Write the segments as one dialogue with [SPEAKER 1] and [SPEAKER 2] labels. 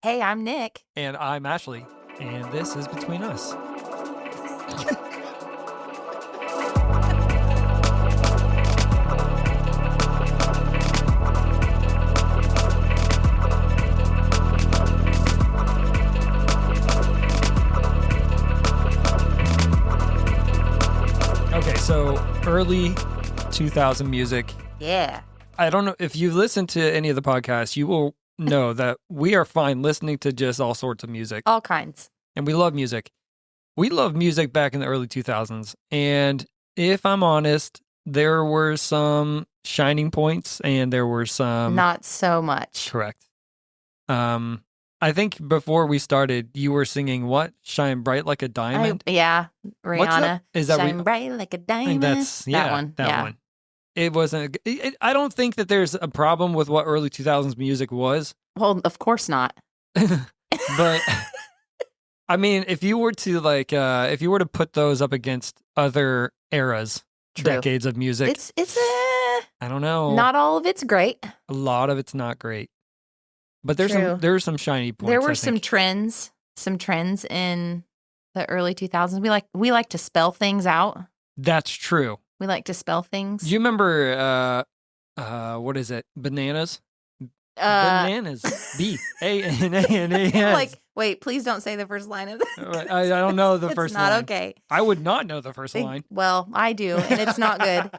[SPEAKER 1] Hey, I'm Nick.
[SPEAKER 2] And I'm Ashley, and this is Between Us. Okay, so early 2000 music.
[SPEAKER 1] Yeah.
[SPEAKER 2] I don't know if you listen to any of the podcasts, you will know that we are fine listening to just all sorts of music.
[SPEAKER 1] All kinds.
[SPEAKER 2] And we love music. We loved music back in the early 2000s. And if I'm honest, there were some shining points and there were some...
[SPEAKER 1] Not so much.
[SPEAKER 2] Correct. I think before we started, you were singing what? Shine Bright Like a Diamond?
[SPEAKER 1] Yeah. Rihanna.
[SPEAKER 2] Is that
[SPEAKER 1] Shine bright like a diamond.
[SPEAKER 2] That one. That one. It wasn't... I don't think that there's a problem with what early 2000s music was.
[SPEAKER 1] Well, of course not.
[SPEAKER 2] But... I mean, if you were to put those up against other eras, decades of music,
[SPEAKER 1] it's
[SPEAKER 2] I don't know.
[SPEAKER 1] Not all of it's great.
[SPEAKER 2] A lot of it's not great, but there's some shiny points.
[SPEAKER 1] There were some trends in the early 2000s. We like to spell things out.
[SPEAKER 2] That's true.
[SPEAKER 1] We like to spell things.
[SPEAKER 2] Do you remember what is it? Bananas. Bananas. B-A-N-A-N-A-S.
[SPEAKER 1] Like, wait, please don't say the first line of that.
[SPEAKER 2] I don't know the first line.
[SPEAKER 1] It's not okay.
[SPEAKER 2] I would not know the first line.
[SPEAKER 1] Well, I do, and it's not good.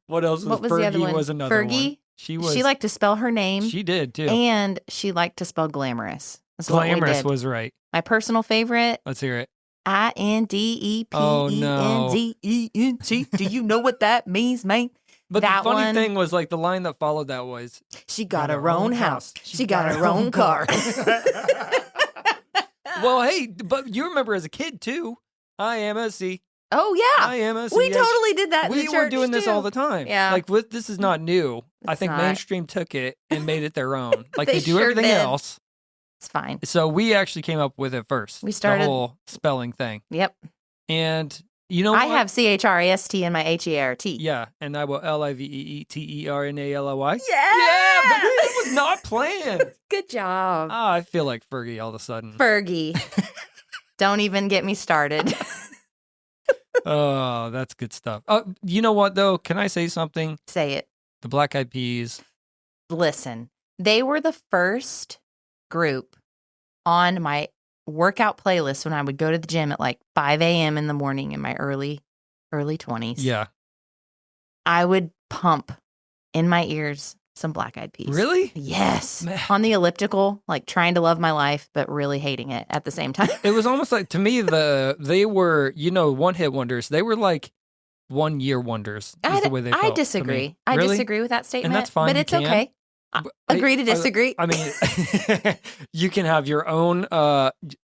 [SPEAKER 2] What else?
[SPEAKER 1] What was
[SPEAKER 2] Fergie
[SPEAKER 1] the other one?
[SPEAKER 2] Was another
[SPEAKER 1] Fergie.
[SPEAKER 2] one.
[SPEAKER 1] She liked to spell her name.
[SPEAKER 2] She did too.
[SPEAKER 1] And she liked to spell glamorous. That's
[SPEAKER 2] Glamorous was right.
[SPEAKER 1] My personal favorite.
[SPEAKER 2] Let's hear it.
[SPEAKER 1] INDEPENDENT.
[SPEAKER 2] Oh, no.
[SPEAKER 1] Do you know what that means, man?
[SPEAKER 2] But the funny thing was, like, the line that followed that was,
[SPEAKER 1] she got her own house. She got her own car.
[SPEAKER 2] Well, hey, but you remember as a kid, too. I am a C.
[SPEAKER 1] Oh, yeah.
[SPEAKER 2] I am a C.
[SPEAKER 1] We totally did that in the
[SPEAKER 2] We
[SPEAKER 1] church,
[SPEAKER 2] were doing this
[SPEAKER 1] too.
[SPEAKER 2] all the time.
[SPEAKER 1] Yeah.
[SPEAKER 2] Like, this is not new. I think mainstream took it and made it their own. Like, they do
[SPEAKER 1] sure
[SPEAKER 2] everything
[SPEAKER 1] did.
[SPEAKER 2] else.
[SPEAKER 1] It's fine.
[SPEAKER 2] So we actually came up with it first.
[SPEAKER 1] We started
[SPEAKER 2] the whole spelling thing.
[SPEAKER 1] Yep.
[SPEAKER 2] And you know what?
[SPEAKER 1] I have CHREST in my HEART.
[SPEAKER 2] Yeah, and I will LIVEETERNALY.
[SPEAKER 1] Yeah,
[SPEAKER 2] but it was not planned.
[SPEAKER 1] Good job.
[SPEAKER 2] Oh, I feel like Fergie all of a sudden.
[SPEAKER 1] Fergie. Don't even get me started.
[SPEAKER 2] Oh, that's good stuff. Oh, you know what, though? Can I say something?
[SPEAKER 1] Say it.
[SPEAKER 2] The Black Eyed Peas.
[SPEAKER 1] Listen, they were the first group on my workout playlist when I would go to the gym at like 5 a.m. in the morning in my early 20s.
[SPEAKER 2] Yeah.
[SPEAKER 1] I would pump in my ears some Black Eyed Peas.
[SPEAKER 2] Really?
[SPEAKER 1] Yes.
[SPEAKER 2] Man.
[SPEAKER 1] On the elliptical, like trying to love my life, but really hating it at the same time.
[SPEAKER 2] It was almost like, to me, they were, one-hit wonders. They were like one-year wonders, is the way they felt.
[SPEAKER 1] I disagree. I disagree with that statement.
[SPEAKER 2] And that's fine.
[SPEAKER 1] But it's okay. Agree to disagree.
[SPEAKER 2] I mean, you can have your own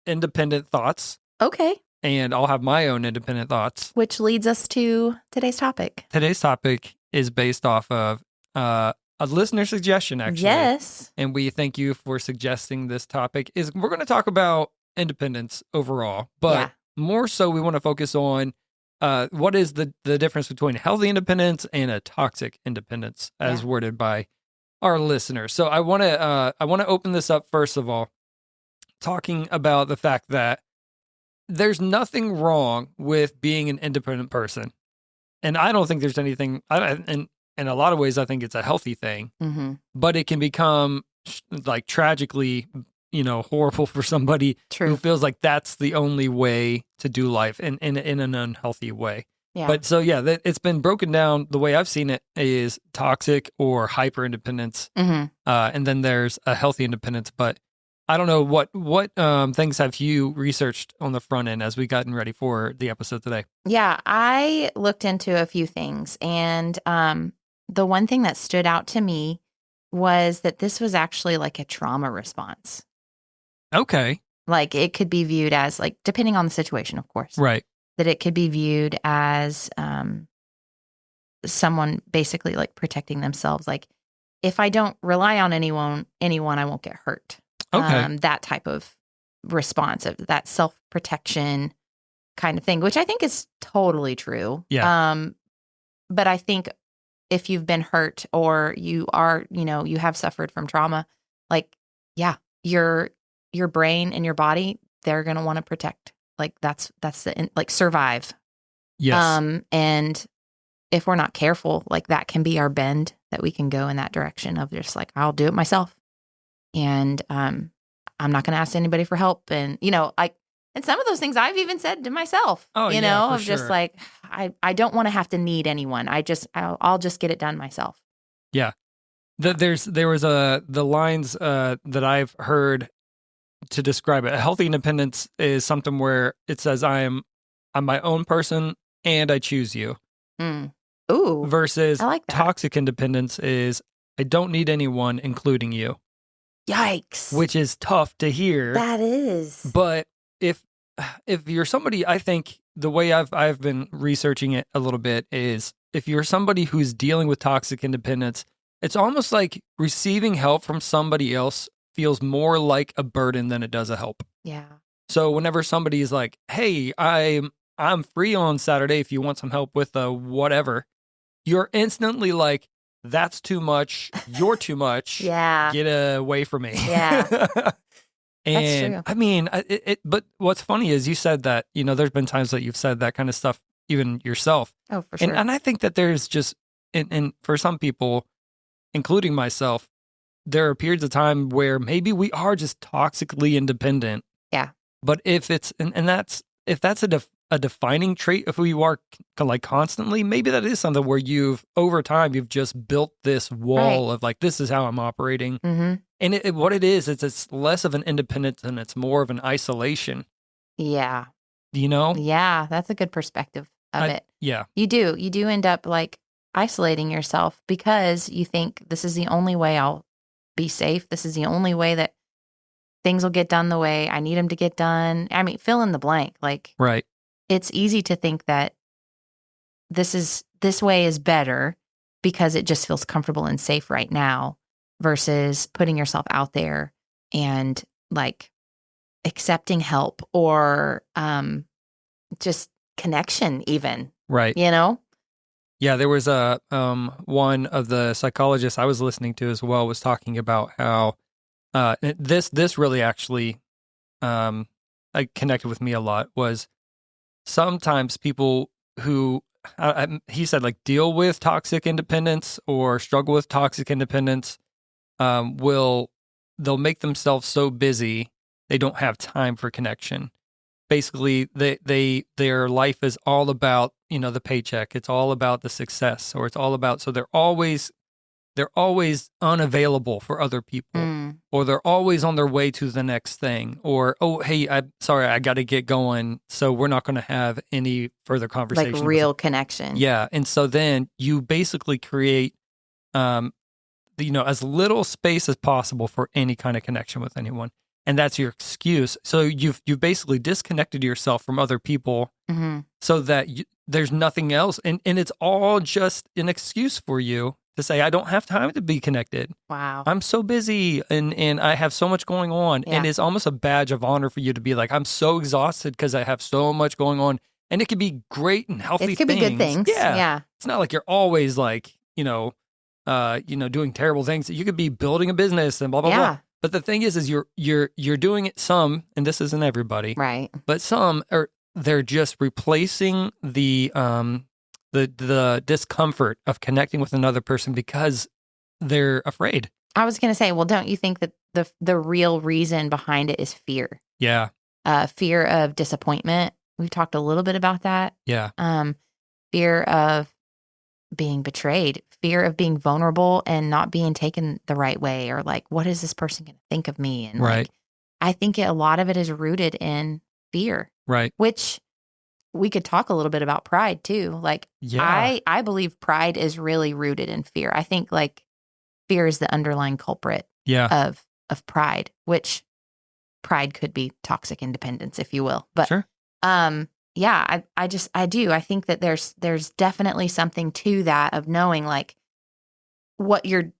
[SPEAKER 2] independent thoughts.
[SPEAKER 1] Okay.
[SPEAKER 2] And I'll have my own independent thoughts.
[SPEAKER 1] Which leads us to today's topic.
[SPEAKER 2] Today's topic is based off of a listener suggestion, actually.
[SPEAKER 1] Yes.
[SPEAKER 2] And we thank you for suggesting this topic. We're going to talk about independence overall, but more so we want to focus on what is the difference between healthy independence and a toxic independence, as worded by our listeners. So I want to open this up first of all, talking about the fact that there's nothing wrong with being an independent person, and I don't think there's anything. And in a lot of ways, I think it's a healthy thing. Mm-hmm. But it can become like tragically, horrible for somebody who feels like that's the only way to do life in an unhealthy way. Yeah. But so, it's been broken down. The way I've seen it is toxic or hyper independence. Mm-hmm. And then there's a healthy independence. But I don't know what things have you researched on the front end as we gotten ready for the episode today?
[SPEAKER 1] Yeah, I looked into a few things. And the one thing that stood out to me was that this was actually like a trauma response.
[SPEAKER 2] Okay.
[SPEAKER 1] Like it could be viewed as like, depending on the situation, of course.
[SPEAKER 2] Right.
[SPEAKER 1] That it could be viewed as someone basically like protecting themselves. Like if I don't rely on anyone, I won't get hurt.
[SPEAKER 2] Okay.
[SPEAKER 1] That type of response, of that self-protection kind of thing, which I think is totally true.
[SPEAKER 2] Yeah.
[SPEAKER 1] But I think if you've been hurt or you are, you have suffered from trauma, like, yeah, your brain and your body, they're going to want to protect. Like that's like survive.
[SPEAKER 2] Yes.
[SPEAKER 1] And if we're not careful, like that can be our bend, that we can go in that direction of just like, I'll do it myself. And I'm not going to ask anybody for help. And, and some of those things I've even said to myself,
[SPEAKER 2] Oh,
[SPEAKER 1] for
[SPEAKER 2] sure.
[SPEAKER 1] Just like, I don't want to have to need anyone. I'll just get it done myself.
[SPEAKER 2] Yeah. There was the lines that I've heard to describe it. A healthy independence is something where it says I'm my own person and I choose you.
[SPEAKER 1] Ooh.
[SPEAKER 2] Versus
[SPEAKER 1] I like that.
[SPEAKER 2] Toxic independence is I don't need anyone, including you.
[SPEAKER 1] Yikes.
[SPEAKER 2] Which is tough to hear.
[SPEAKER 1] That is.
[SPEAKER 2] But if you're somebody, I think the way I've been researching it a little bit is if you're somebody who's dealing with toxic independence, it's almost like receiving help from somebody else feels more like a burden than it does a help.
[SPEAKER 1] Yeah.
[SPEAKER 2] So whenever somebody is like, "Hey, I'm free on Saturday if you want some help with whatever," you're instantly like, "That's too much. You're too much.
[SPEAKER 1] Yeah.
[SPEAKER 2] Get away from me."
[SPEAKER 1] Yeah.
[SPEAKER 2] And
[SPEAKER 1] that's true.
[SPEAKER 2] I mean, but what's funny is you said that, there's been times that you've said that kind of stuff even yourself.
[SPEAKER 1] Oh, for sure.
[SPEAKER 2] And I think that there's just, and for some people, including myself, there are periods of time where maybe we are just toxically independent.
[SPEAKER 1] Yeah.
[SPEAKER 2] But if it's, and that's, if that's a defining trait of who you are, like constantly, maybe that is something where over time, you've just built this wall of like, this is how I'm operating.
[SPEAKER 1] Mm-hmm.
[SPEAKER 2] And what it is, it's less of an independence and it's more of an isolation.
[SPEAKER 1] Yeah.
[SPEAKER 2] Yeah,
[SPEAKER 1] that's a good perspective of it.
[SPEAKER 2] Yeah.
[SPEAKER 1] You do end up like isolating yourself because you think this is the only way I'll be safe. This is the only way that things will get done the way I need them to get done. I mean, fill in the blank. Like,
[SPEAKER 2] right.
[SPEAKER 1] It's easy to think that this way is better because it just feels comfortable and safe right now versus putting yourself out there and like accepting help or just connection even.
[SPEAKER 2] Right.
[SPEAKER 1] Yeah,
[SPEAKER 2] there was one of the psychologists I was listening to as well was talking about how this really actually connected with me a lot was sometimes people who he said like deal with toxic independence or struggle with toxic independence they'll make themselves so busy they don't have time for connection. Basically, their life is all about the paycheck. It's all about the success, or it's all about they're always unavailable for other people, or they're always on their way to the next thing, or oh hey, I'm sorry, I got to get going, so we're not going to have any further conversation.
[SPEAKER 1] Like real connection.
[SPEAKER 2] Yeah, and so then you basically create as little space as possible for any kind of connection with anyone. And that's your excuse. So you've basically disconnected yourself from other people so that there's nothing else. And it's all just an excuse for you to say, I don't have time to be connected.
[SPEAKER 1] Wow.
[SPEAKER 2] I'm so busy and I have so much going on. Yeah. And it's almost a badge of honor for you to be like, I'm so exhausted because I have so much going on. And it could be great and healthy things.
[SPEAKER 1] It could be good things. Yeah.
[SPEAKER 2] It's not like you're always like, doing terrible things. You could be building a business and blah, blah, blah. But the thing is you're doing it some, and this isn't everybody,
[SPEAKER 1] right?
[SPEAKER 2] But some they're just replacing the discomfort of connecting with another person because they're afraid.
[SPEAKER 1] I was going to say, well, don't you think that the real reason behind it is fear?
[SPEAKER 2] Yeah.
[SPEAKER 1] Fear of disappointment. We've talked a little bit about that.
[SPEAKER 2] Yeah.
[SPEAKER 1] Fear of being betrayed, fear of being vulnerable and not being taken the right way, or like, what is this person going to think of me? And
[SPEAKER 2] right.
[SPEAKER 1] Like, I think a lot of it is rooted in fear,
[SPEAKER 2] right?
[SPEAKER 1] Which we could talk a little bit about pride too. Like, yeah. I believe pride is really rooted in fear. I think like fear is the underlying culprit of pride, which pride could be toxic independence, if you will. But
[SPEAKER 2] sure.
[SPEAKER 1] Yeah, I do. I think that there's definitely something to that of knowing like what your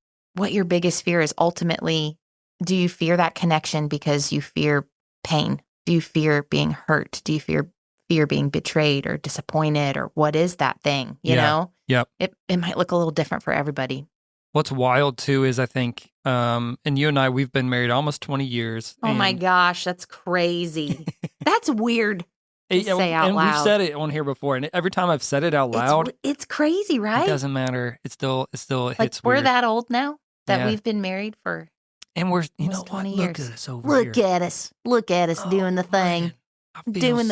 [SPEAKER 1] biggest fear is ultimately. Do you fear that connection because you fear pain? Do you fear being hurt? Do you fear being betrayed or disappointed, or what is that thing? You know?
[SPEAKER 2] Yep.
[SPEAKER 1] It might look a little different for everybody.
[SPEAKER 2] What's wild too is I think, and you and I, we've been married almost 20 years.
[SPEAKER 1] Oh my gosh, that's crazy. That's weird to say out
[SPEAKER 2] and
[SPEAKER 1] loud.
[SPEAKER 2] We've said it on here before, and every time I've said it out loud,
[SPEAKER 1] it's crazy, right?
[SPEAKER 2] It doesn't matter. It still
[SPEAKER 1] like
[SPEAKER 2] hits
[SPEAKER 1] we're
[SPEAKER 2] weird.
[SPEAKER 1] that old now that we've been married for,
[SPEAKER 2] and we're
[SPEAKER 1] 20 years.
[SPEAKER 2] Look at us over
[SPEAKER 1] here. Look at us doing the thing,
[SPEAKER 2] man. I feel doing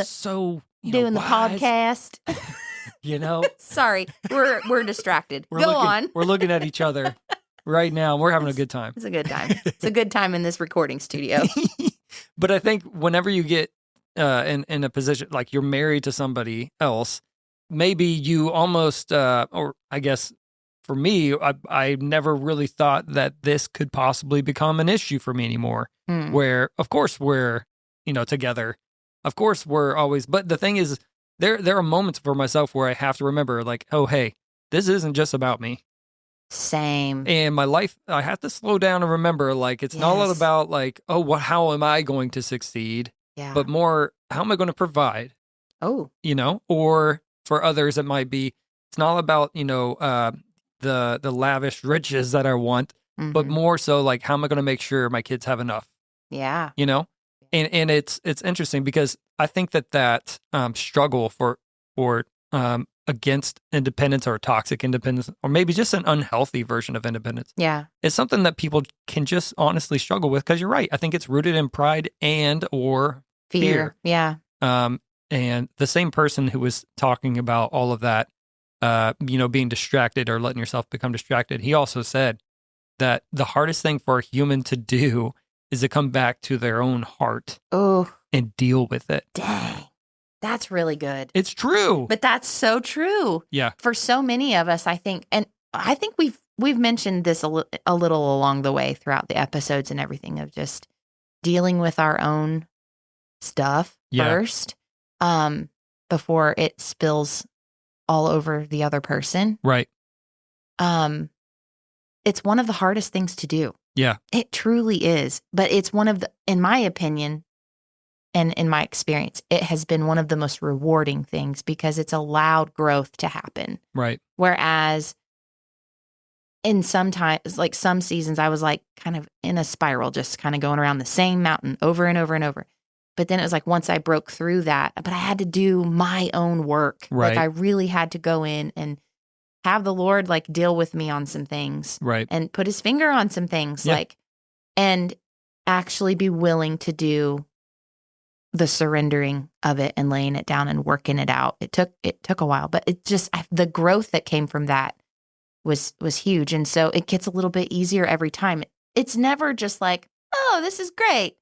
[SPEAKER 1] the podcast. Sorry, we're distracted. Go on.
[SPEAKER 2] We're looking at each other right now. We're having a good time.
[SPEAKER 1] It's a good time. It's a good time in this recording studio.
[SPEAKER 2] But I think whenever you get in a position like you're married to somebody else, maybe you almost, or I guess for me, I never really thought that this could possibly become an issue for me anymore. Where, of course, we're together. Of course, we're always. But the thing is, there are moments for myself where I have to remember, like, oh, hey, this isn't just about me.
[SPEAKER 1] Same.
[SPEAKER 2] And my life, I have to slow down and remember, like, it's not all about, like, oh, how am I going to succeed?
[SPEAKER 1] Yeah.
[SPEAKER 2] But more, how am I going to provide?
[SPEAKER 1] Oh.
[SPEAKER 2] Or for others, it might be, it's not about, the lavish riches that I want, but more so, like, how am I going to make sure my kids have enough?
[SPEAKER 1] Yeah.
[SPEAKER 2] And it's interesting because I think that struggle for against independence or toxic independence, or maybe just an unhealthy version of independence.
[SPEAKER 1] Yeah.
[SPEAKER 2] It's something that people can just honestly struggle with because you're right. I think it's rooted in pride and or fear.
[SPEAKER 1] Yeah.
[SPEAKER 2] And the same person who was talking about all of that, being distracted or letting yourself become distracted, he also said that the hardest thing for a human to do is to come back to their own heart and deal with it.
[SPEAKER 1] Dang. That's really good.
[SPEAKER 2] It's true.
[SPEAKER 1] But that's so true.
[SPEAKER 2] Yeah.
[SPEAKER 1] For so many of us, I think, and I think we've mentioned this a little along the way throughout the episodes and everything, of just dealing with our own stuff first, before it spills all over the other person.
[SPEAKER 2] Right.
[SPEAKER 1] It's one of the hardest things to do.
[SPEAKER 2] Yeah.
[SPEAKER 1] It truly is. But it's one of the, in my opinion, and in my experience, it has been one of the most rewarding things because it's allowed growth to happen.
[SPEAKER 2] Right.
[SPEAKER 1] Whereas in sometimes, like some seasons, I was like kind of in a spiral, just kind of going around the same mountain over and over and over. But then it was like once I broke through that, but I had to do my own work.
[SPEAKER 2] Right.
[SPEAKER 1] Like I really had to go in and have the Lord like deal with me on some things.
[SPEAKER 2] Right.
[SPEAKER 1] And put his finger on some things,
[SPEAKER 2] Yeah.
[SPEAKER 1] and actually be willing to do the surrendering of it and laying it down and working it out. It took a while, but it just, the growth that came from that was huge. And so it gets a little bit easier every time. It's never just like, oh, this is great.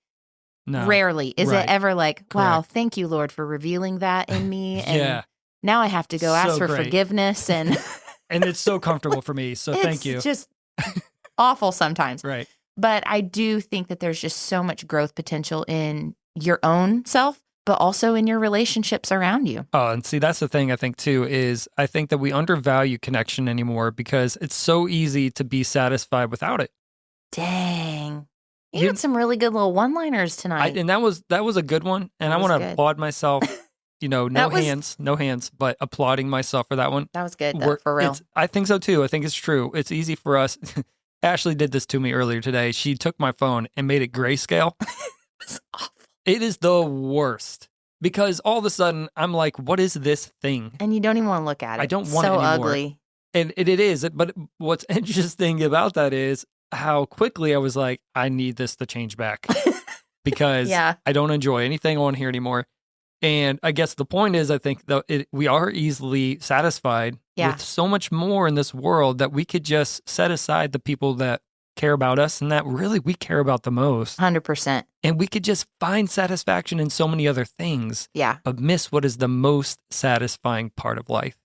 [SPEAKER 2] No.
[SPEAKER 1] Rarely is
[SPEAKER 2] Right.
[SPEAKER 1] it ever like, wow,
[SPEAKER 2] Correct.
[SPEAKER 1] thank you, Lord, for revealing that in me. And
[SPEAKER 2] Yeah.
[SPEAKER 1] now I have to go ask
[SPEAKER 2] So
[SPEAKER 1] for
[SPEAKER 2] great.
[SPEAKER 1] forgiveness. And
[SPEAKER 2] And it's so comfortable for me. So thank you.
[SPEAKER 1] It's just awful sometimes.
[SPEAKER 2] Right.
[SPEAKER 1] But I do think that there's just so much growth potential in your own self, but also in your relationships around you.
[SPEAKER 2] Oh, and see, that's the thing I think too, is I think that we undervalue connection anymore because it's so easy to be satisfied without it.
[SPEAKER 1] Dang. You had some really good little one-liners tonight.
[SPEAKER 2] And that was a good one. And I
[SPEAKER 1] was
[SPEAKER 2] want to
[SPEAKER 1] good.
[SPEAKER 2] applaud myself, no
[SPEAKER 1] That was-
[SPEAKER 2] hands, but applauding myself for that one.
[SPEAKER 1] That was good, though, for real.
[SPEAKER 2] I think so too. I think it's true. It's easy for us. Ashley did this to me earlier today. She took my phone and made it grayscale.
[SPEAKER 1] It's awful.
[SPEAKER 2] It is the worst because all of a sudden I'm like, what is this thing?
[SPEAKER 1] And you don't even want to look at it.
[SPEAKER 2] I don't want it
[SPEAKER 1] so
[SPEAKER 2] anymore.
[SPEAKER 1] ugly.
[SPEAKER 2] And it is. But what's interesting about that is how quickly I was like, I need this to change back because
[SPEAKER 1] Yeah.
[SPEAKER 2] I don't enjoy anything on here anymore. And I guess the point is, I think that we are easily satisfied
[SPEAKER 1] Yeah.
[SPEAKER 2] with so much more in this world that we could just set aside the people that care about us and that really we care about the most.
[SPEAKER 1] 100%.
[SPEAKER 2] And we could just find satisfaction in so many other things,
[SPEAKER 1] Yeah.
[SPEAKER 2] but miss what is the most satisfying part of life.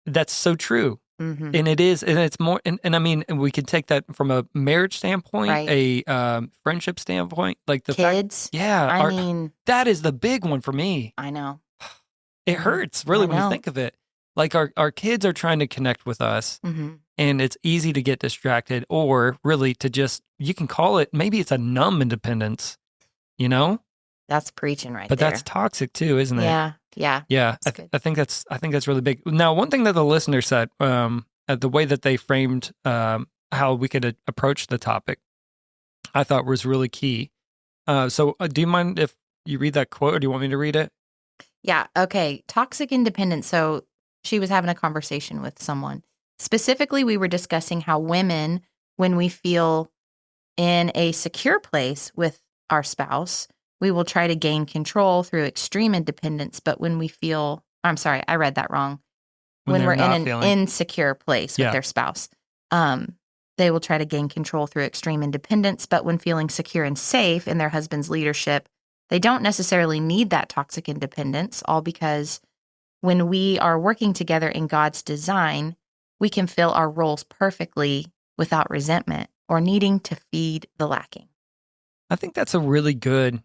[SPEAKER 2] That's so true.
[SPEAKER 1] Mm-hmm.
[SPEAKER 2] And it is, and it's more, and I mean, and we can take that from a marriage standpoint,
[SPEAKER 1] Right.
[SPEAKER 2] a friendship standpoint, like the
[SPEAKER 1] Kids.
[SPEAKER 2] fact, yeah,
[SPEAKER 1] I mean,
[SPEAKER 2] that is the big one for me.
[SPEAKER 1] I know.
[SPEAKER 2] It hurts really when you
[SPEAKER 1] know.
[SPEAKER 2] think of it. Like our kids are trying to connect with us,
[SPEAKER 1] Mm-hmm.
[SPEAKER 2] and it's easy to get distracted, or really to just, you can call it, maybe it's a numb independence,
[SPEAKER 1] That's preaching right
[SPEAKER 2] but
[SPEAKER 1] there.
[SPEAKER 2] that's toxic too, isn't it?
[SPEAKER 1] Yeah. Yeah.
[SPEAKER 2] Yeah,
[SPEAKER 1] That's good.
[SPEAKER 2] I think that's really big. Now, one thing that the listener said, and the way that they framed how we could approach the topic, I thought was really key. So do you mind if you read that quote, or do you want me to read it?
[SPEAKER 1] Yeah. Okay. Toxic independence. So she was having a conversation with someone. Specifically, we were discussing how women, when we feel in a secure place with our spouse, we will try to gain control through extreme independence. But when we feel, I'm sorry, I read that wrong. When we're in an insecure place with their spouse, they will try to gain control through extreme independence. But when feeling secure and safe in their husband's leadership, they don't necessarily need that toxic independence, all because when we are working together in God's design, we can fill our roles perfectly without resentment or needing to feed the lacking.
[SPEAKER 2] I think that's a really good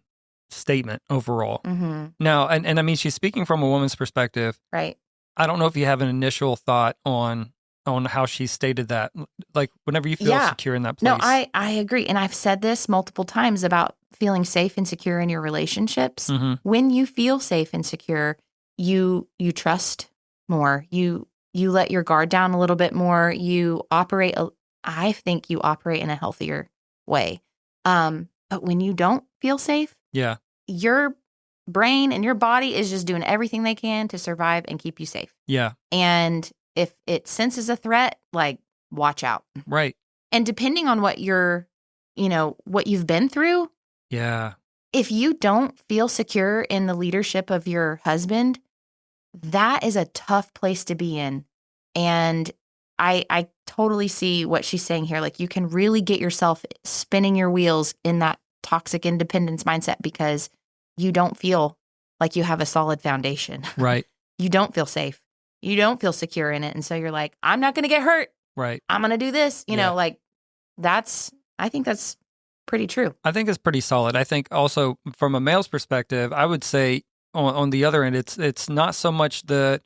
[SPEAKER 2] statement overall.
[SPEAKER 1] Mm-hmm.
[SPEAKER 2] Now, and I mean, she's speaking from a woman's perspective.
[SPEAKER 1] Right.
[SPEAKER 2] I don't know if you have an initial thought on how she stated that. Like, whenever you feel secure in that place.
[SPEAKER 1] No, I agree. And I've said this multiple times about feeling safe and secure in your relationships.
[SPEAKER 2] Mm-hmm.
[SPEAKER 1] When you feel safe and secure, you trust more. You let your guard down a little bit more. I think you operate in a healthier way. But when you don't feel safe, your brain and your body is just doing everything they can to survive and keep you safe.
[SPEAKER 2] Yeah.
[SPEAKER 1] And if it senses a threat, like, watch out.
[SPEAKER 2] Right.
[SPEAKER 1] And depending on what what you've been through.
[SPEAKER 2] Yeah.
[SPEAKER 1] If you don't feel secure in the leadership of your husband, that is a tough place to be in. And I totally see what she's saying here. Like, you can really get yourself spinning your wheels in that toxic independence mindset because you don't feel like you have a solid foundation.
[SPEAKER 2] Right.
[SPEAKER 1] You don't feel safe. You don't feel secure in it. And so you're like, I'm not going to get hurt.
[SPEAKER 2] Right.
[SPEAKER 1] I'm going to do this. You know, like, I think that's pretty true.
[SPEAKER 2] I think it's pretty solid. I think also from a male's perspective, I would say on the other end, it's not so much the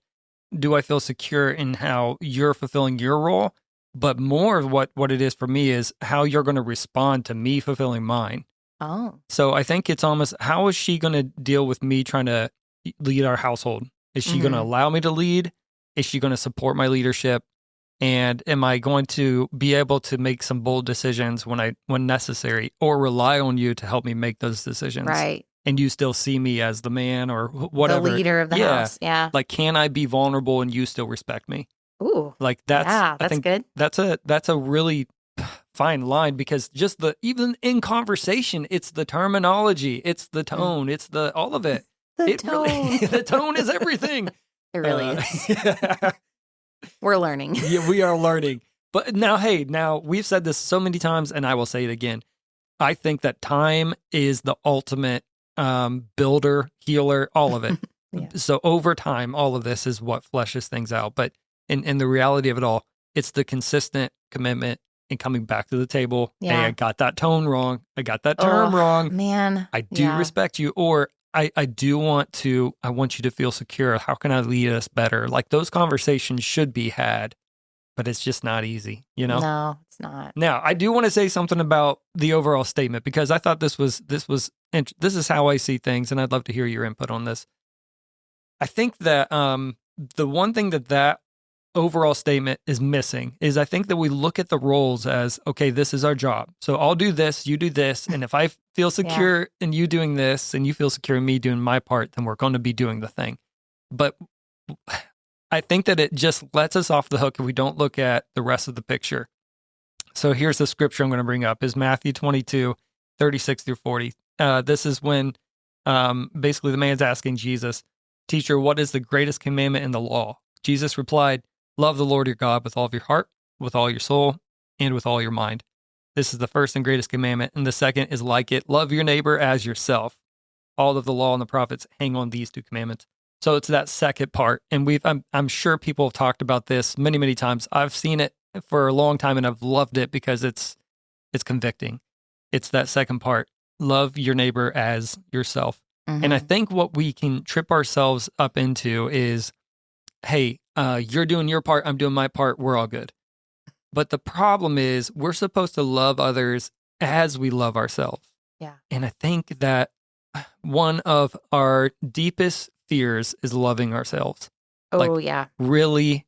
[SPEAKER 2] do I feel secure in how you're fulfilling your role, but more of what it is for me is how you're going to respond to me fulfilling mine.
[SPEAKER 1] Oh.
[SPEAKER 2] So I think it's almost, how is she going to deal with me trying to lead our household? Is she going to allow me to lead? Is she going to support my leadership? And am I going to be able to make some bold decisions when necessary, or rely on you to help me make those decisions?
[SPEAKER 1] Right.
[SPEAKER 2] And you still see me as the man or whatever.
[SPEAKER 1] The leader of the house. Yeah.
[SPEAKER 2] Like, can I be vulnerable and you still respect me?
[SPEAKER 1] Ooh.
[SPEAKER 2] Like, that's
[SPEAKER 1] good.
[SPEAKER 2] That's a really fine line, because just even in conversation, it's the terminology, it's the tone, it's all of it.
[SPEAKER 1] The tone.
[SPEAKER 2] Really, the tone is everything.
[SPEAKER 1] It really is. We're learning.
[SPEAKER 2] Yeah, we are learning. But now we've said this so many times, and I will say it again. I think that time is the ultimate builder, healer, all of it. So over time, all of this is what fleshes things out. But in the reality of it all, it's the consistent commitment and coming back to the table. Yeah. Hey, I got that tone wrong. I got that term wrong.
[SPEAKER 1] Man.
[SPEAKER 2] I do respect you. Or I want you to feel secure. How can I lead us better? Like, those conversations should be had, but it's just not easy, you know?
[SPEAKER 1] No, it's not.
[SPEAKER 2] Now, I do want to say something about the overall statement, because I thought this is how I see things, and I'd love to hear your input on this. I think that the one thing that overall statement is missing is, I think that we look at the roles as, okay, this is our job. So I'll do this, you do this. And if I feel secure in you doing this and you feel secure in me doing my part, then we're going to be doing the thing. But I think that it just lets us off the hook if we don't look at the rest of the picture. So here's the scripture I'm going to bring up, is Matthew 22, 36 through 40. This is when basically the man's asking Jesus, "Teacher, what is the greatest commandment in the law?" Jesus replied, "Love the Lord your God with all of your heart, with all your soul, and with all your mind. This is the first and greatest commandment, and the second is like it. Love your neighbor as yourself. All of the law and the prophets hang on these two commandments." So it's that second part, and I'm sure people have talked about this many, many times. I've seen it for a long time, and I've loved it because it's convicting. It's that second part: love your neighbor as yourself. Mm-hmm. And I think what we can trip ourselves up into is, hey, you're doing your part, I'm doing my part, we're all good. But the problem is, we're supposed to love others as we love ourselves.
[SPEAKER 1] Yeah.
[SPEAKER 2] And I think that one of our deepest fears is loving ourselves.
[SPEAKER 1] Oh, yeah.
[SPEAKER 2] Really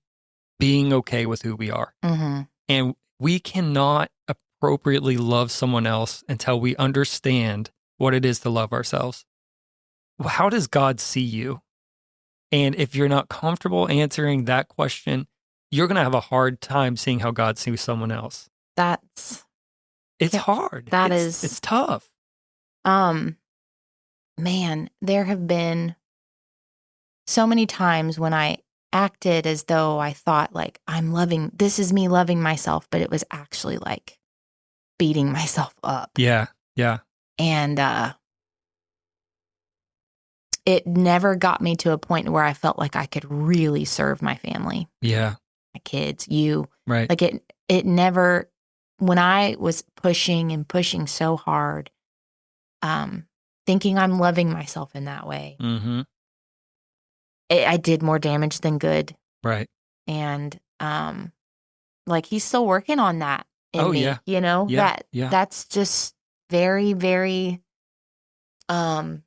[SPEAKER 2] being okay with who we are.
[SPEAKER 1] Mm-hmm.
[SPEAKER 2] And we cannot appropriately love someone else until we understand what it is to love ourselves. How does God see you? And if you're not comfortable answering that question, you're going to have a hard time seeing how God sees someone else.
[SPEAKER 1] It's
[SPEAKER 2] hard. It's tough.
[SPEAKER 1] Man, there have been so many times when I acted as though I thought like this is me loving myself, but it was actually like beating myself up.
[SPEAKER 2] Yeah. Yeah.
[SPEAKER 1] And it never got me to a point where I felt like I could really serve my family.
[SPEAKER 2] Yeah.
[SPEAKER 1] My kids, you.
[SPEAKER 2] Right.
[SPEAKER 1] Like it never, when I was pushing so hard, thinking I'm loving myself in that way,
[SPEAKER 2] mm-hmm.
[SPEAKER 1] I did more damage than good.
[SPEAKER 2] Right.
[SPEAKER 1] And like he's still working on that in me.
[SPEAKER 2] Yeah.
[SPEAKER 1] You know,
[SPEAKER 2] yeah.
[SPEAKER 1] That's just very, very in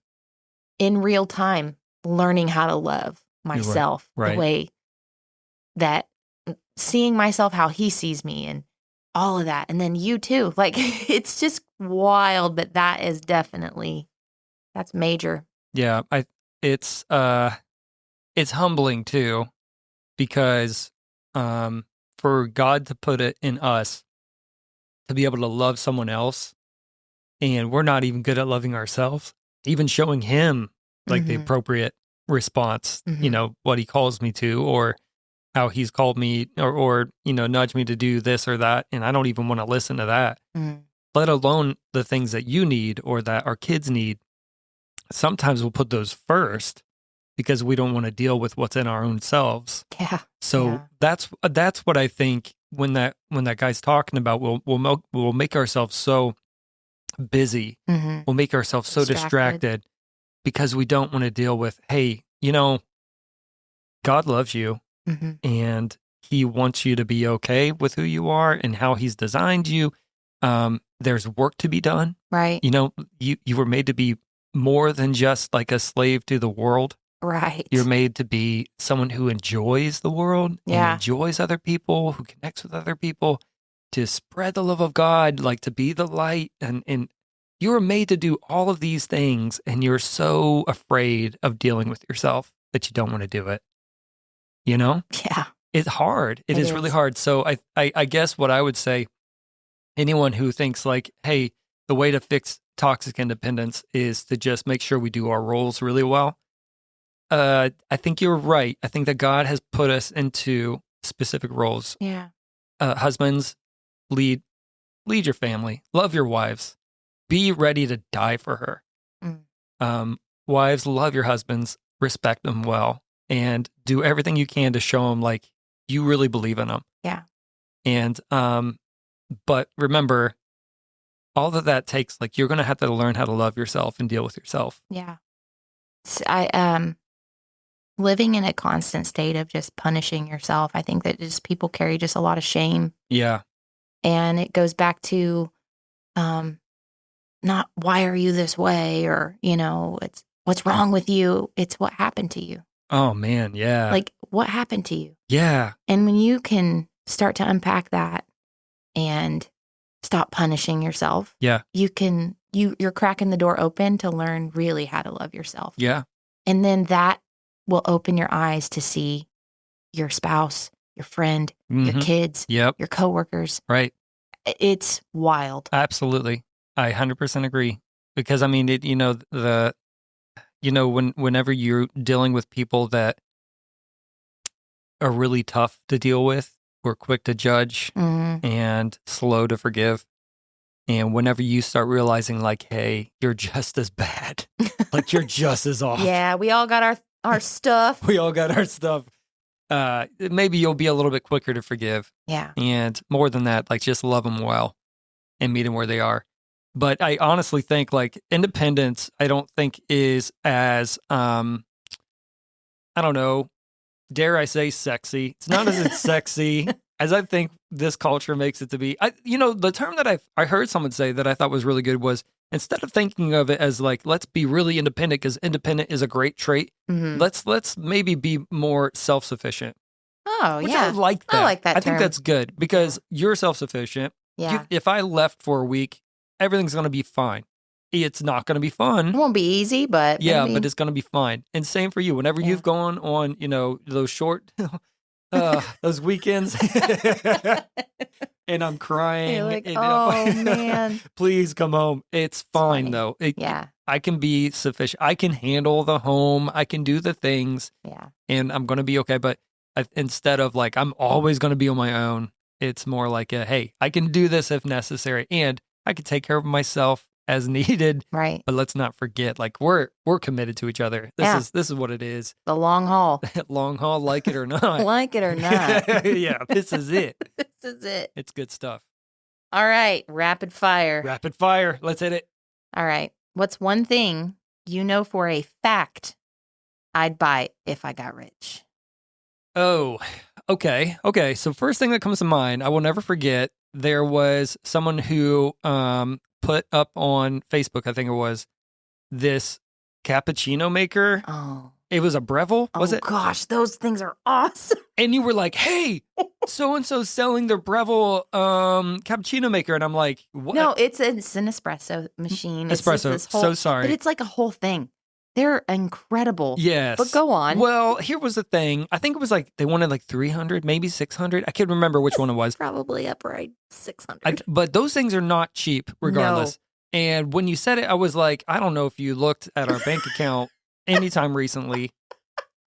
[SPEAKER 1] real time learning how to love myself the way that seeing myself how he sees me and all of that. And then you too. Like it's just wild, but that is definitely, that's major.
[SPEAKER 2] Yeah. It's humbling too, because for God to put it in us to be able to love someone else, and we're not even good at loving ourselves, even showing him like the appropriate response, what he calls me to, or how he's called me, or nudge me to do this or that. And I don't even want to listen to that, let alone the things that you need or that our kids need. Sometimes we'll put those first because we don't want to deal with what's in our own selves.
[SPEAKER 1] Yeah.
[SPEAKER 2] So that's what I think when that guy's talking about, we'll make ourselves so busy. We'll make ourselves so distracted because we don't want to deal with, hey, God loves you and he wants you to be okay with who you are and how he's designed you. There's work to be done.
[SPEAKER 1] Right.
[SPEAKER 2] You were made to be more than just like a slave to the world.
[SPEAKER 1] Right.
[SPEAKER 2] You're made to be someone who enjoys the world and enjoys other people, who connects with other people, to spread the love of God, like to be the light. And you were made to do all of these things, and you're so afraid of dealing with yourself that you don't want to do it.
[SPEAKER 1] Yeah.
[SPEAKER 2] It's hard. It is really hard. So I guess what I would say, anyone who thinks like, hey, the way to fix toxic independence is to just make sure we do our roles really well. I think you're right. I think that God has put us into specific roles.
[SPEAKER 1] Yeah.
[SPEAKER 2] Husbands, lead your family, love your wives, be ready to die for her. Wives, love your husbands, respect them well, and do everything you can to show them like you really believe in them.
[SPEAKER 1] Yeah.
[SPEAKER 2] And but remember, all that takes, like, you're going to have to learn how to love yourself and deal with yourself.
[SPEAKER 1] Yeah. Living in a constant state of just punishing yourself, I think that just people carry just a lot of shame.
[SPEAKER 2] Yeah.
[SPEAKER 1] And it goes back to not why are you this way, or, it's what's wrong with you. It's what happened to you.
[SPEAKER 2] Oh, man. Yeah.
[SPEAKER 1] Like, what happened to you?
[SPEAKER 2] Yeah.
[SPEAKER 1] And when you can start to unpack that and stop punishing yourself, you're cracking the door open to learn really how to love yourself.
[SPEAKER 2] Yeah.
[SPEAKER 1] And then that will open your eyes to see your spouse, your friend, your kids, your coworkers.
[SPEAKER 2] Right.
[SPEAKER 1] It's wild.
[SPEAKER 2] Absolutely. I 100% agree. Because I mean, whenever you're dealing with people that are really tough to deal with, we're quick to judge and slow to forgive. And whenever you start realizing like, hey, you're just as bad, like you're just as off.
[SPEAKER 1] Yeah, we all got our stuff.
[SPEAKER 2] We all got our stuff. Maybe you'll be a little bit quicker to forgive.
[SPEAKER 1] Yeah.
[SPEAKER 2] And more than that, like just love them well and meet them where they are. But I honestly think like independence, I don't think is as, I don't know, dare I say sexy. It's not as sexy as I think this culture makes it to be. The term that I heard someone say that I thought was really good was, instead of thinking of it as like, let's be really independent because independent is a great trait, let's maybe be more self-sufficient.
[SPEAKER 1] Oh,
[SPEAKER 2] which
[SPEAKER 1] yeah.
[SPEAKER 2] I like that.
[SPEAKER 1] I like that
[SPEAKER 2] I think
[SPEAKER 1] term.
[SPEAKER 2] that's good because you're self-sufficient.
[SPEAKER 1] Yeah.
[SPEAKER 2] If I left for a week, everything's going to be fine. It's not going to be fun.
[SPEAKER 1] It won't be easy, but
[SPEAKER 2] Yeah, but it's going to be fine. And same for you. Whenever you've gone on, those short, those weekends, and I'm crying.
[SPEAKER 1] You're like,
[SPEAKER 2] and
[SPEAKER 1] oh, man.
[SPEAKER 2] Please come home. It's fine, though.
[SPEAKER 1] Yeah.
[SPEAKER 2] I can be sufficient. I can handle the home. I can do the things.
[SPEAKER 1] Yeah.
[SPEAKER 2] And I'm going to be okay. But instead of like, I'm always going to be on my own, it's more like, hey, I can do this if necessary. And I can take care of myself as needed.
[SPEAKER 1] Right.
[SPEAKER 2] But let's not forget, like we're committed to each other. This is what it is.
[SPEAKER 1] The long haul.
[SPEAKER 2] Long haul, like it or not.
[SPEAKER 1] Like it or not.
[SPEAKER 2] Yeah, this is it.
[SPEAKER 1] This is it.
[SPEAKER 2] It's good stuff.
[SPEAKER 1] All right. Rapid fire.
[SPEAKER 2] Rapid fire. Let's hit it.
[SPEAKER 1] All right. What's one thing you know for a fact I'd buy if I got rich?
[SPEAKER 2] Oh, okay. Okay. So first thing that comes to mind, I will never forget, there was someone who put up on Facebook, I think it was, this cappuccino maker.
[SPEAKER 1] Oh.
[SPEAKER 2] It was a Breville, was it?
[SPEAKER 1] Oh, gosh. Those things are awesome.
[SPEAKER 2] And you were like, hey, so-and-so selling their Breville cappuccino maker. And I'm like, what?
[SPEAKER 1] No, it's an espresso machine. It's
[SPEAKER 2] Espresso.
[SPEAKER 1] just this
[SPEAKER 2] So sorry.
[SPEAKER 1] But it's like a whole thing. They're incredible.
[SPEAKER 2] Yes.
[SPEAKER 1] But go on.
[SPEAKER 2] Well, here was the thing. I think it was like, they wanted like 300, maybe 600. I can't remember which one it was.
[SPEAKER 1] Probably up right 600.
[SPEAKER 2] But those things are not cheap regardless. No. And when you said it, I was like, I don't know if you looked at our bank account anytime recently,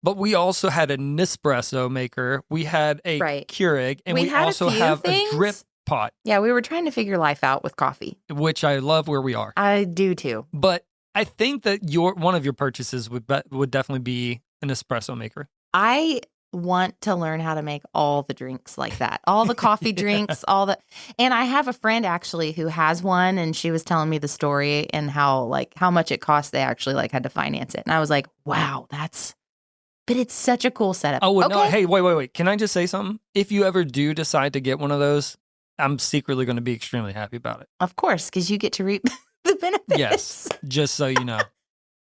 [SPEAKER 2] but we also had a Nespresso maker. We had a Keurig, and we also have a drip pot.
[SPEAKER 1] Yeah, we were trying to figure life out with coffee.
[SPEAKER 2] Which I love where we are.
[SPEAKER 1] I do too.
[SPEAKER 2] But I think that one of your purchases would definitely be an espresso maker.
[SPEAKER 1] I want to learn how to make all the drinks like that. All the coffee drinks, and I have a friend actually who has one, and she was telling me the story and how much it cost. They actually had to finance it. And I was like, wow, but it's such a cool setup.
[SPEAKER 2] Oh, okay. No, hey, wait. Can I just say something? If you ever do decide to get one of those, I'm secretly going to be extremely happy about it.
[SPEAKER 1] Of course, because you get to reap the benefits.
[SPEAKER 2] Yes, just so you know.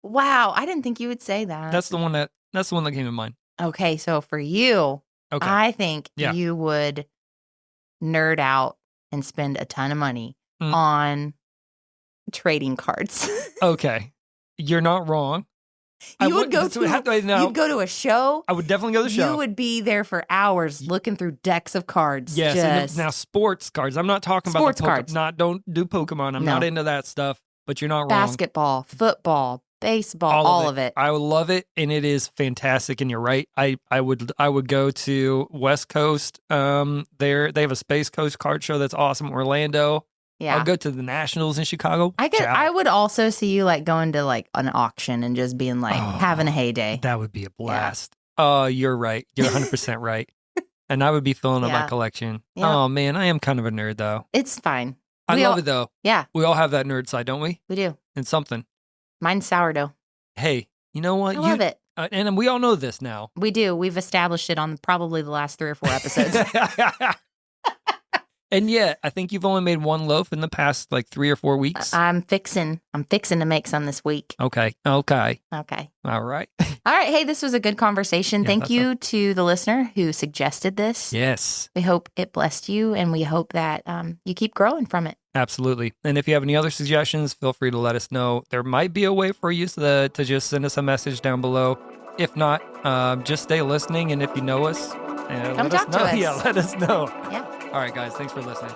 [SPEAKER 1] Wow, I didn't think you would say that.
[SPEAKER 2] That's the one that came to mind.
[SPEAKER 1] Okay, so for you, I think you would nerd out and spend a ton of money on trading cards.
[SPEAKER 2] Okay, you're not wrong.
[SPEAKER 1] You'd go to a show.
[SPEAKER 2] I would definitely go to the show.
[SPEAKER 1] You would be there for hours looking through decks of cards.
[SPEAKER 2] Yes, now sports cards. I'm not talking about
[SPEAKER 1] sports cards.
[SPEAKER 2] Don't do Pokemon. I'm not into that stuff. But you're not wrong.
[SPEAKER 1] Basketball, football, baseball, all of it.
[SPEAKER 2] I would love it, and it is fantastic. And you're right. I would go to West Coast. They have a Space Coast card show that's awesome. Orlando. Yeah, I'll go to the Nationals in Chicago.
[SPEAKER 1] I would also see you going to an auction and just being having a heyday.
[SPEAKER 2] That would be a blast. Oh, you're right. You're 100% right. And I would be filling up my collection. Yeah. Oh man, I am kind of a nerd though.
[SPEAKER 1] It's fine.
[SPEAKER 2] I love it though.
[SPEAKER 1] Yeah.
[SPEAKER 2] We all have that nerd side, don't we?
[SPEAKER 1] We do.
[SPEAKER 2] And something.
[SPEAKER 1] Mine's sourdough.
[SPEAKER 2] Hey, you know what?
[SPEAKER 1] I love it.
[SPEAKER 2] And we all know this now.
[SPEAKER 1] We do. We've established it on probably the last 3 or 4 episodes.
[SPEAKER 2] And yet, I think you've only made one loaf in the past 3 or 4 weeks.
[SPEAKER 1] I'm fixing to make some this week.
[SPEAKER 2] Okay.
[SPEAKER 1] All right.
[SPEAKER 2] All right.
[SPEAKER 1] Hey, this was a good conversation. Thank you to the listener who suggested this.
[SPEAKER 2] Yes.
[SPEAKER 1] We hope it blessed you, and we hope that you keep growing from it.
[SPEAKER 2] Absolutely. And if you have any other suggestions, feel free to let us know. There might be a way for you to just send us a message down below. If not, just stay listening. And if you know us,
[SPEAKER 1] come talk to us.
[SPEAKER 2] Yeah, let us know.
[SPEAKER 1] Yeah.
[SPEAKER 2] All right, guys. Thanks for listening.